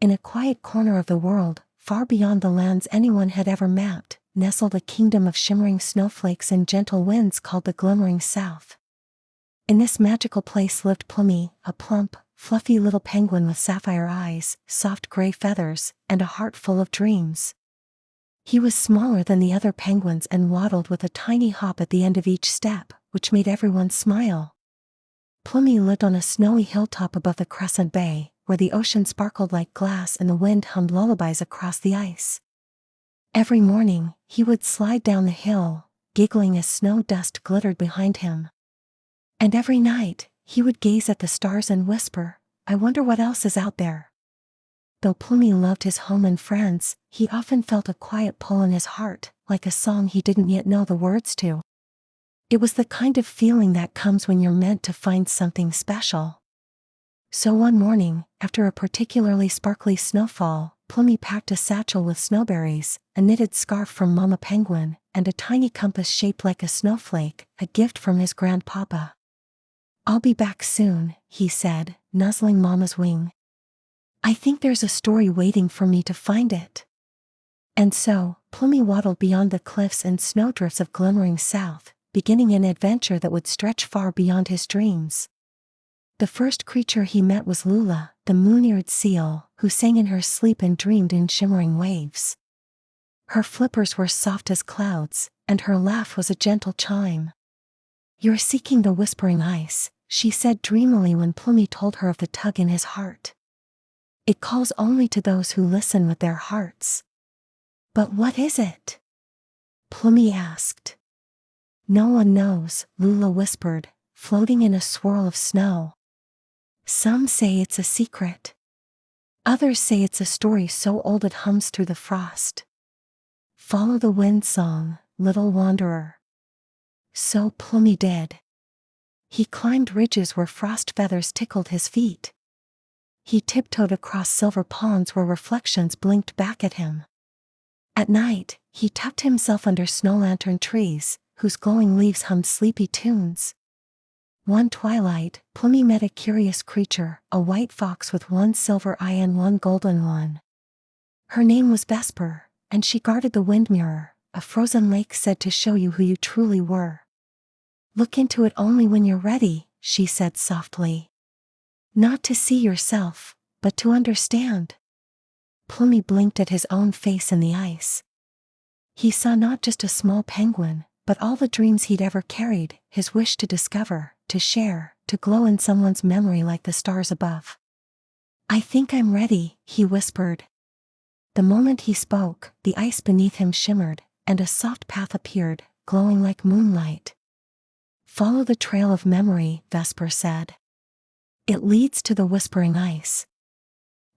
In a quiet corner of the world, far beyond the lands anyone had ever mapped, nestled a kingdom of shimmering snowflakes and gentle winds called the Glimmering South. In this magical place lived Plumie, a plump, fluffy little penguin with sapphire eyes, soft gray feathers, and a heart full of dreams. He was smaller than the other penguins and waddled with a tiny hop at the end of each step, which made everyone smile. Plumie lived on a snowy hilltop above the Crescent Bay, where the ocean sparkled like glass and the wind hummed lullabies across the ice. Every morning, he would slide down the hill, giggling as snow dust glittered behind him. And every night, he would gaze at the stars and whisper, "I wonder what else is out there." Though Plumie loved his home and friends, he often felt a quiet pull in his heart, like a song he didn't yet know the words to. It was the kind of feeling that comes when you're meant to find something special. So one morning, after a particularly sparkly snowfall, Plumie packed a satchel with snowberries, a knitted scarf from Mama Penguin, and a tiny compass shaped like a snowflake, a gift from his grandpapa. "I'll be back soon," he said, nuzzling Mama's wing. "I think there's a story waiting for me to find it." And so, Plumie waddled beyond the cliffs and snowdrifts of Glimmering South, beginning an adventure that would stretch far beyond his dreams. The first creature he met was Lulla, the Moon-Eared Seal, who sang in her sleep and dreamed in shimmering waves. Her flippers were soft as clouds, and her laugh was a gentle chime. "You're seeking the whispering ice," she said dreamily when Plumie told her of the tug in his heart. "It calls only to those who listen with their hearts." "But what is it?" Plumie asked. "No one knows," Lulla whispered, floating in a swirl of snow. "Some say it's a secret. Others say it's a story so old it hums through the frost. Follow the wind song, little wanderer." So Plumie did. He climbed ridges where frost feathers tickled his feet. He tiptoed across silver ponds where reflections blinked back at him. At night, he tucked himself under snow lantern trees, whose glowing leaves hummed sleepy tunes. One twilight, Plumie met a curious creature, a white fox with one silver eye and one golden one. Her name was Vesper, and she guarded the wind mirror, a frozen lake said to show you who you truly were. "Look into it only when you're ready," she said softly. "Not to see yourself, but to understand." Plumie blinked at his own face in the ice. He saw not just a small penguin, but all the dreams he'd ever carried, his wish to discover, to share, to glow in someone's memory like the stars above. "I think I'm ready," he whispered. The moment he spoke, the ice beneath him shimmered, and a soft path appeared, glowing like moonlight. "Follow the trail of memory," Vesper said. "It leads to the whispering ice."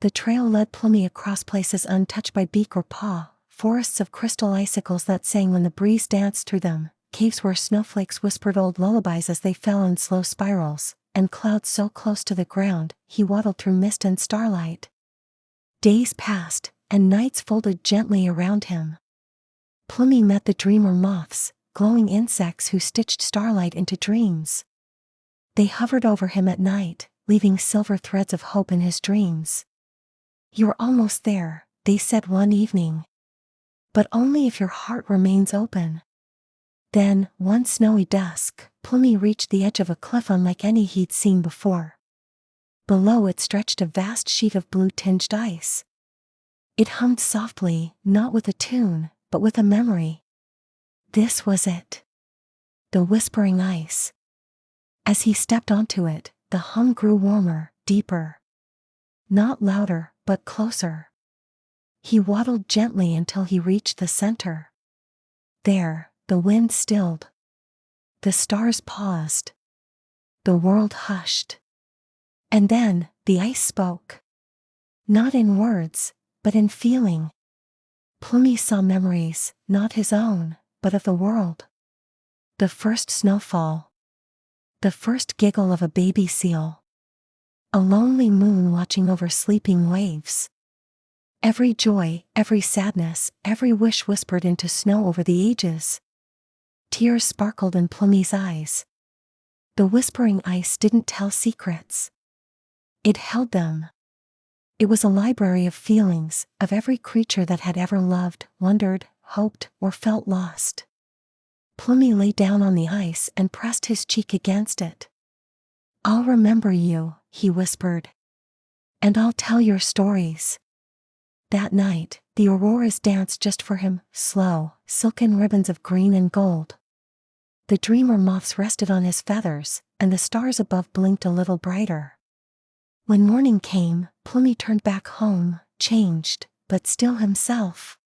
The trail led Plumie across places untouched by beak or paw, forests of crystal icicles that sang when the breeze danced through them, caves where snowflakes whispered old lullabies as they fell in slow spirals, and clouds so close to the ground, he waddled through mist and starlight. Days passed, and nights folded gently around him. Plumie met the Dreamer Moths, glowing insects who stitched starlight into dreams. They hovered over him at night, leaving silver threads of hope in his dreams. "You're almost there," they said one evening. "But only if your heart remains open." Then, one snowy dusk, Plumie reached the edge of a cliff unlike any he'd seen before. Below it stretched a vast sheet of blue-tinged ice. It hummed softly, not with a tune, but with a memory. This was it. The whispering ice. As he stepped onto it, the hum grew warmer, deeper. Not louder, but closer. He waddled gently until he reached the center. There, the wind stilled. The stars paused. The world hushed. And then, the ice spoke. Not in words, but in feeling. Plumie saw memories, not his own, but of the world. The first snowfall. The first giggle of a baby seal. A lonely moon watching over sleeping waves. Every joy, every sadness, every wish whispered into snow over the ages. Tears sparkled in Plumie's eyes. The whispering ice didn't tell secrets. It held them. It was a library of feelings, of every creature that had ever loved, wondered, hoped, or felt lost. Plumie lay down on the ice and pressed his cheek against it. "I'll remember you," he whispered. "And I'll tell your stories." That night, the auroras danced just for him, slow, silken ribbons of green and gold. The dreamer moths rested on his feathers, and the stars above blinked a little brighter. When morning came, Plumie turned back home, changed, but still himself.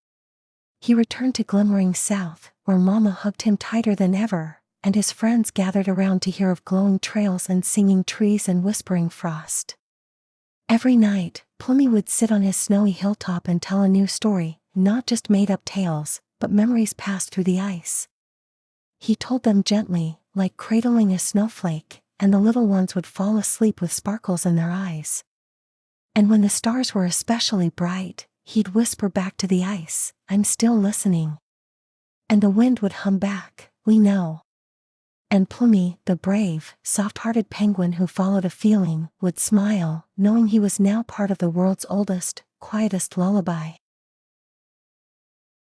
He returned to Glimmering South, where Mama hugged him tighter than ever, and his friends gathered around to hear of glowing trails and singing trees and whispering frost. Every night, Plumie would sit on his snowy hilltop and tell a new story, not just made-up tales, but memories passed through the ice. He told them gently, like cradling a snowflake, and the little ones would fall asleep with sparkles in their eyes. And when the stars were especially bright, he'd whisper back to the ice, "I'm still listening." And the wind would hum back, "We know." And Plumie, the brave, soft-hearted penguin who followed a feeling, would smile, knowing he was now part of the world's oldest, quietest lullaby.